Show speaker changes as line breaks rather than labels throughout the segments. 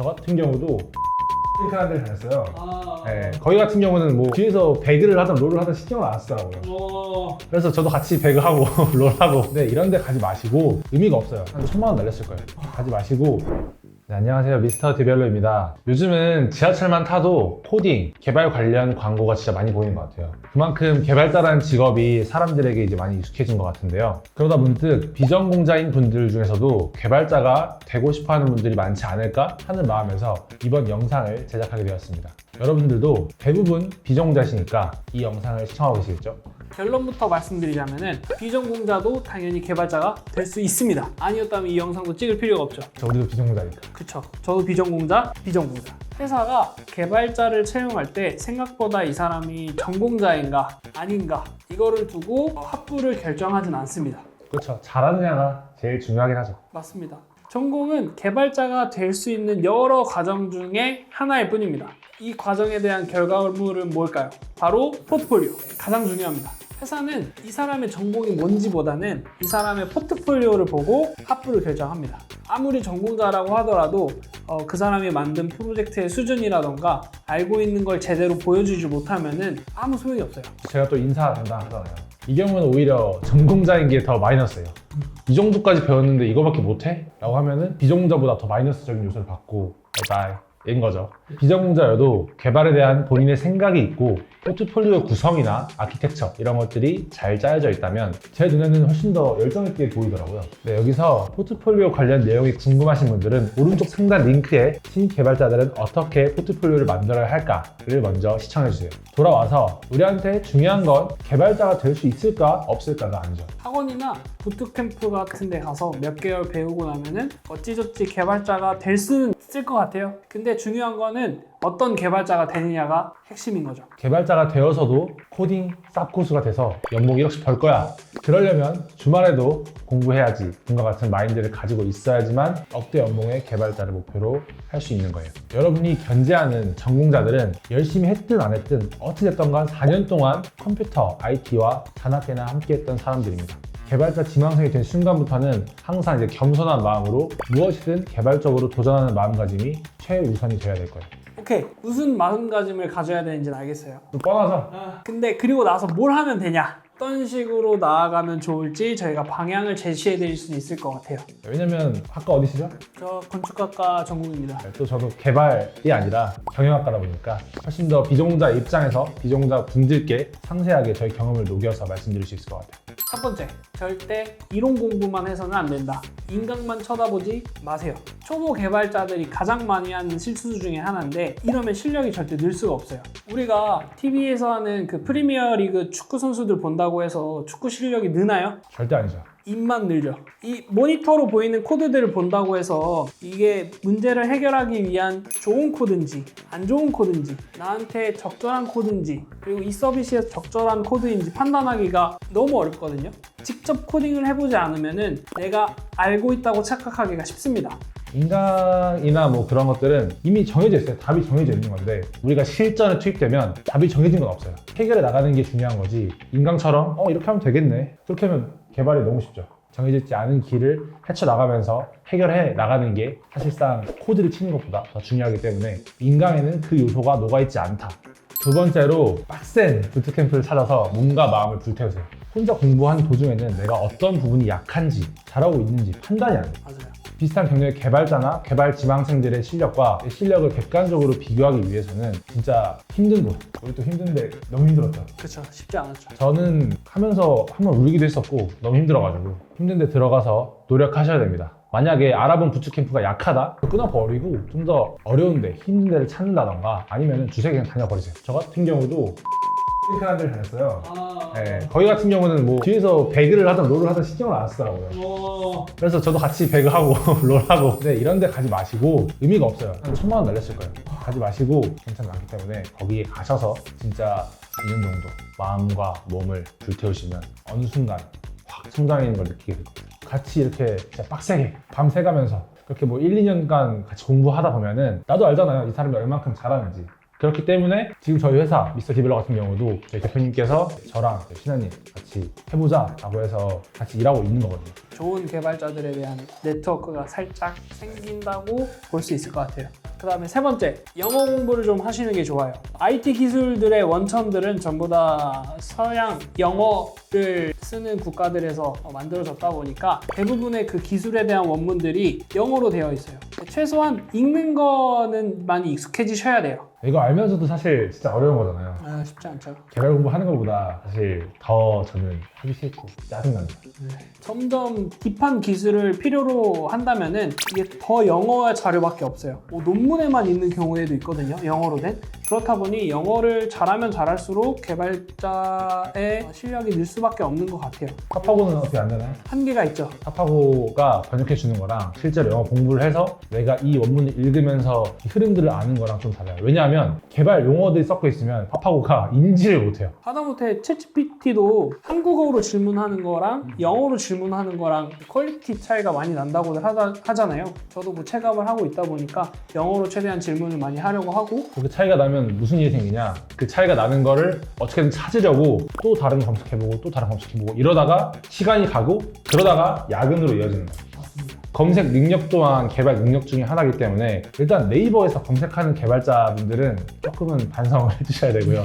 저 같은 경우도 하는 데를 다녔어요. 네, 거기 같은 경우는 뭐 뒤에서 배그를 하든 롤을 하든 신경을 안 쓰더라고요. 그래서 저도 같이 배그하고 롤하고 근데 이런 데 가지 마시고 의미가 없어요. 한 1000만 원 날렸을 거예요. 가지 마시고. 네, 안녕하세요, 미스터 디벨로입니다. 요즘은 지하철만 타도 코딩, 개발 관련 광고가 진짜 많이 보이는 것 같아요. 그만큼 개발자라는 직업이 사람들에게 이제 많이 익숙해진 것 같은데요. 그러다 문득 비전공자인 분들 중에서도 개발자가 되고 싶어하는 분들이 많지 않을까 하는 마음에서 이번 영상을 제작하게 되었습니다. 여러분들도 대부분 비전공자시니까 이 영상을 시청하고 계시겠죠?
결론부터 말씀드리자면은 비전공자도 당연히 개발자가 될 수 있습니다. 아니었다면 이 영상도 찍을 필요가 없죠.
우리도 비전공자니까.
그쵸. 저도 비전공자. 회사가 개발자를 채용할 때 생각보다 이 사람이 전공자인가 아닌가 이거를 두고 합부를 결정하진 않습니다.
그렇죠. 잘하느냐가 제일 중요하긴 하죠.
맞습니다. 전공은 개발자가 될 수 있는 여러 과정 중에 하나일 뿐입니다. 이 과정에 대한 결과물은 뭘까요? 바로 포트폴리오. 가장 중요합니다. 회사는 이 사람의 전공이 뭔지보다는 이 사람의 포트폴리오를 보고 합부를 결정합니다. 아무리 전공자라고 하더라도 그 사람이 만든 프로젝트의 수준이라던가 알고 있는 걸 제대로 보여주지 못하면은 아무 소용이 없어요.
제가 또 인사 담당하잖아요. 이 경우는 오히려 전공자인 게 더 마이너스예요. 이 정도까지 배웠는데 이거밖에 못해? 라고 하면은 비전공자보다 더 마이너스적인 요소를 받고 바이바이 인 거죠. 비전공자여도 개발에 대한 본인의 생각이 있고 포트폴리오 구성이나 아키텍처 이런 것들이 잘 짜여져 있다면 제 눈에는 훨씬 더 열정 있게 보이더라고요. 네, 여기서 포트폴리오 관련 내용이 궁금하신 분들은 오른쪽 상단 링크에 신입 개발자들은 어떻게 포트폴리오를 만들어야 할까를 먼저 시청해주세요. 돌아와서 우리한테 중요한 건 개발자가 될 수 있을까 없을까가 아니죠.
학원이나 부트캠프 같은 데 가서 몇 개월 배우고 나면은 어찌저찌 개발자가 될 수는 있을 것 같아요. 근데 중요한 거는 어떤 개발자가 되느냐가 핵심인 거죠.
개발자가 되어서도 코딩 쌉고수가 돼서 연봉 1억씩 벌 거야. 그러려면 주말에도 공부해야지. 분과 같은 마인드를 가지고 있어야지만 억대 연봉의 개발자를 목표로 할 수 있는 거예요. 여러분이 견제하는 전공자들은 열심히 했든 안 했든 어찌 됐던 간 4년 동안 컴퓨터, IT와 잔학계나 함께 했던 사람들입니다. 개발자 지망생이 된 순간부터는 항상 이제 겸손한 마음으로 무엇이든 개발적으로 도전하는 마음가짐이 최우선이 돼야 될 거예요.
오케이, 무슨 마음가짐을 가져야 되는지는 알겠어요.
좀 뻔하죠?
근데 그리고 나서 뭘 하면 되냐? 어떤 식으로 나아가면 좋을지 저희가 방향을 제시해 드릴 수는 있을 것 같아요.
왜냐면 학과 어디시죠?
저 건축학과 전공입니다.
또 저도 개발이 아니라 경영학과다 보니까 훨씬 더 비전공자 입장에서 비전공자 분들께 상세하게 저희 경험을 녹여서 말씀드릴 수 있을 것 같아요.
첫 번째, 절대 이론 공부만 해서는 안 된다. 인강만 쳐다보지 마세요. 초보 개발자들이 가장 많이 하는 실수 중에 하나인데 이러면 실력이 절대 늘 수가 없어요. 우리가 TV에서 하는 그 프리미어 리그 축구 선수들 본다고 해서 축구 실력이 느나요?
절대 아니죠.
입만 늘죠. 이 모니터로 보이는 코드들을 본다고 해서 이게 문제를 해결하기 위한 좋은 코드인지 안 좋은 코드인지 나한테 적절한 코드인지 그리고 이 서비스에 적절한 코드인지 판단하기가 너무 어렵거든요. 직접 코딩을 해보지 않으면은 내가 알고 있다고 착각하기가 쉽습니다.
인강이나 뭐 그런 것들은 이미 정해져 있어요. 답이 정해져 있는 건데 우리가 실전에 투입되면 답이 정해진 건 없어요. 해결해 나가는 게 중요한 거지 인강처럼 이렇게 하면 되겠네. 그렇게 하면 개발이 너무 쉽죠. 정해지지 않은 길을 헤쳐나가면서 해결해 나가는 게 사실상 코드를 치는 것보다 더 중요하기 때문에 인강에는 그 요소가 녹아있지 않다. 두 번째로 빡센 부트캠프를 찾아서 몸과 마음을 불태우세요. 혼자 공부하는 도중에는 내가 어떤 부분이 약한지 잘하고 있는지 판단이 안 돼요.
맞아요.
비슷한 경력의 개발자나 개발 지망생들의 실력과 실력을 객관적으로 비교하기 위해서는 진짜 힘든 곳, 우리 또 힘든데 너무 힘들었죠.
그렇죠. 쉽지 않았죠.
저는 하면서 한번 울기도 했었고 너무 힘들어가지고 힘든데 들어가서 노력하셔야 됩니다. 만약에 알아본 부트캠프가 약하다? 끊어버리고 좀 더 어려운데 힘든 데를 찾는다던가 아니면 주세 그냥 다녀버리세요. 저 같은 경우도 하는 데를 다녔어요. 네, 거기 같은 경우는 뭐 뒤에서 배그를 하든 롤을 하든 신경을 안 쓰더라고요. 그래서 저도 같이 배그하고 롤하고 근데 이런 데 가지 마시고 의미가 없어요. 한 1000만 원 날렸을 거예요. 가지 마시고 괜찮지 않기 때문에 거기에 가셔서 진짜 2년 정도 마음과 몸을 불태우시면 어느 순간 확 성장하는 걸 느끼게 될 겁니다. 같이 이렇게 진짜 빡세게 밤새가면서 그렇게 뭐 1, 2년간 같이 공부하다 보면은 나도 알잖아요. 이 사람이 얼만큼 잘하는지. 그렇기 때문에 지금 저희 회사 미스터 디벨로 같은 경우도 저희 대표님께서 저랑 신하님 같이 해보자 라고 해서 같이 일하고 있는 거거든요.
좋은 개발자들에 대한 네트워크가 살짝 생긴다고 볼 수 있을 것 같아요. 그 다음에 세 번째, 영어 공부를 좀 하시는 게 좋아요. IT 기술들의 원천들은 전부 다 서양 영어를 쓰는 국가들에서 만들어졌다 보니까 대부분의 그 기술에 대한 원문들이 영어로 되어 있어요. 최소한 읽는 거는 많이 익숙해지셔야 돼요.
이거 알면서도 사실 진짜 어려운 거잖아요.
쉽지 않죠.
개발 공부하는 것보다 사실 더 저는 하기 싫고 짜증납니다.
점점 딥한 기술을 필요로 한다면은 이게 더 영어 자료밖에 없어요. 뭐 논문에만 있는 경우에도 있거든요. 영어로 된. 그렇다 보니 영어를 잘하면 잘할수록 개발자의 실력이 늘 수밖에 없는 것 같아요.
팝하고는 어떻게 안 되나요?
한계가 있죠.
팝하고가 번역해 주는 거랑 실제로 영어 공부를 해서 내가 이 원문을 읽으면서 이 흐름들을 아는 거랑 좀 달라요. 왜냐하면 개발 용어들이 섞여 있으면 팝하고가 인지를 못해요.
하다못해 챗GPT도 한국어로 질문하는 거랑 영어로 질문하는 거랑 퀄리티 차이가 많이 난다고들 하잖아요. 저도 뭐 체감을 하고 있다 보니까 영어로 최대한 질문을 많이 하려고 하고,
그 차이가 나면 무슨 일이 생기냐, 그 차이가 나는 거를 어떻게든 찾으려고 또 다른 거 검색해보고 또 다른 거 검색해보고 이러다가 시간이 가고 그러다가 야근으로 이어지는 거예요. 검색 능력 또한 개발 능력 중에 하나이기 때문에 일단 네이버에서 검색하는 개발자분들은 조금은 반성을 해주셔야 되고요.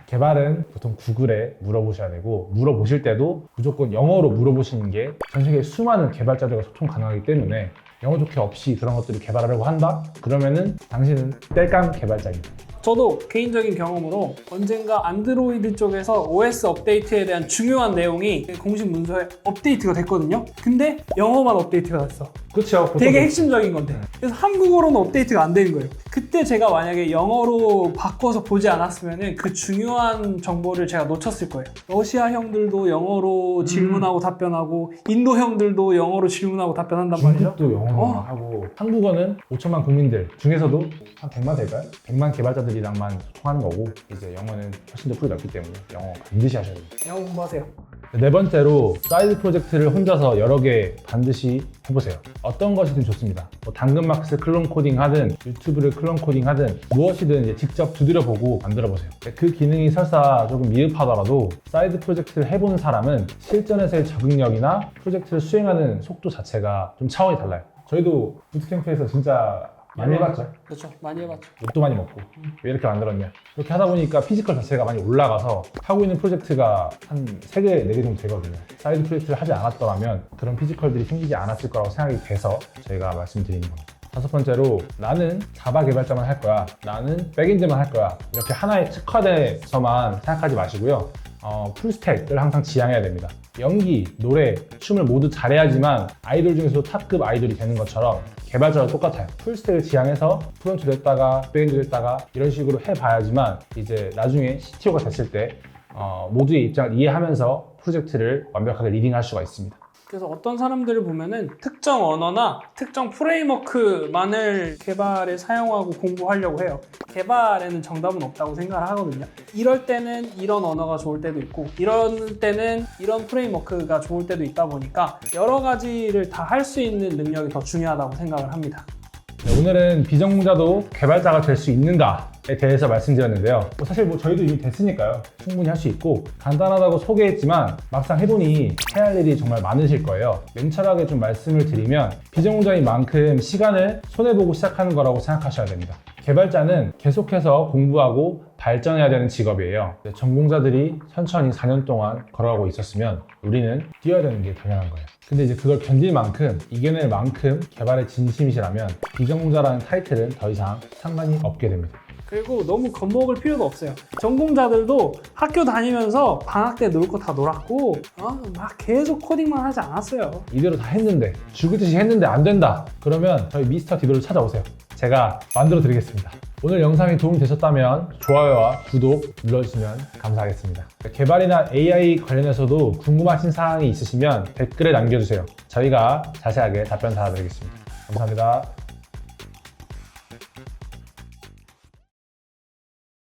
개발은 보통 구글에 물어보셔야 되고, 물어보실 때도 무조건 영어로 물어보시는 게 전 세계 수많은 개발자들과 소통 가능하기 때문에 영어 좋게 없이 그런 것들을 개발하려고 한다? 그러면은 당신은 땔감 개발자입니다.
저도 개인적인 경험으로 언젠가 안드로이드 쪽에서 OS 업데이트에 대한 중요한 내용이 공식 문서에 업데이트가 됐거든요. 근데 영어만 업데이트가 됐어.
그렇죠.
되게 핵심적인 건데. 그래서 한국어로는 업데이트가 안 되는 거예요. 그때 제가 만약에 영어로 바꿔서 보지 않았으면 그 중요한 정보를 제가 놓쳤을 거예요. 러시아 형들도 영어로 질문하고 답변하고, 인도 형들도 영어로 질문하고 답변한단 말이죠.
중국도 영어로 하고, 한국어는 5천만 국민들 중에서도 한 100만 될까요? 100만 개발자들이랑만 소통하는 거고, 이제 영어는 훨씬 더 풀이 넓기 때문에 영어 반드시 하셔야 됩니다.
영어 공부하세요.
네 번째로 사이드 프로젝트를 혼자서 여러 개 반드시 해보세요. 어떤 것이든 좋습니다. 뭐 당근마켓을 클론 코딩 하든 유튜브를 클론 코딩 하든 무엇이든 이제 직접 두드려 보고 만들어 보세요. 그 기능이 설사 조금 미흡하더라도 사이드 프로젝트를 해보는 사람은 실전에서의 적응력이나 프로젝트를 수행하는 속도 자체가 좀 차원이 달라요. 저희도 부트캠프에서 진짜 많이 해봤죠.
그렇죠. 많이 해봤죠.
욕도 많이 먹고 왜 이렇게 만들었냐. 그렇게 하다 보니까 피지컬 자체가 많이 올라가서 하고 있는 프로젝트가 한 3개, 4개 정도 되거든요. 사이드 프로젝트를 하지 않았더라면 그런 피지컬들이 생기지 않았을 거라고 생각이 돼서 저희가 말씀드리는 겁니다. 다섯 번째로, 나는 자바 개발자만 할 거야, 나는 백엔드만 할 거야, 이렇게 하나에 특화돼서만 생각하지 마시고요. 풀스택을 항상 지향해야 됩니다. 연기, 노래, 춤을 모두 잘해야지만 아이돌 중에서도 탑급 아이돌이 되는 것처럼 개발자도 똑같아요. 풀스택을 지향해서 프론트 됐다가 백엔드 됐다가 이런 식으로 해봐야지만 이제 나중에 CTO가 됐을 때 모두의 입장을 이해하면서 프로젝트를 완벽하게 리딩할 수가 있습니다.
그래서 어떤 사람들을 보면은 특정 언어나 특정 프레임워크만을 개발에 사용하고 공부하려고 해요. 개발에는 정답은 없다고 생각을 하거든요. 이럴 때는 이런 언어가 좋을 때도 있고, 이럴 때는 이런 프레임워크가 좋을 때도 있다 보니까 여러 가지를 다 할 수 있는 능력이 더 중요하다고 생각을 합니다.
네, 오늘은 비전공자도 개발자가 될 수 있는가에 대해서 말씀드렸는데요. 사실 저희도 이미 됐으니까요. 충분히 할 수 있고, 간단하다고 소개했지만 막상 해보니 해야 할 일이 정말 많으실 거예요. 냉철하게 좀 말씀을 드리면 비전공자인 만큼 시간을 손해보고 시작하는 거라고 생각하셔야 됩니다. 개발자는 계속해서 공부하고 발전해야 되는 직업이에요. 전공자들이 천천히 4년 동안 걸어가고 있었으면 우리는 뛰어야 되는 게 당연한 거예요. 근데 이제 그걸 견딜 만큼, 이겨낼 만큼 개발에 진심이시라면 비전공자라는 타이틀은 더 이상 상관이 없게 됩니다.
그리고 너무 겁먹을 필요도 없어요. 전공자들도 학교 다니면서 방학 때 놀 거 다 놀았고 막 계속 코딩만 하지 않았어요.
이대로 다 했는데, 죽을 듯이 했는데 안 된다. 그러면 저희 미스터 디도를 찾아오세요. 제가 만들어 드리겠습니다. 오늘 영상이 도움이 되셨다면 좋아요와 구독 눌러주시면 감사하겠습니다. 개발이나 AI 관련해서도 궁금하신 사항이 있으시면 댓글에 남겨주세요. 저희가 자세하게 답변 달아드리겠습니다. 감사합니다.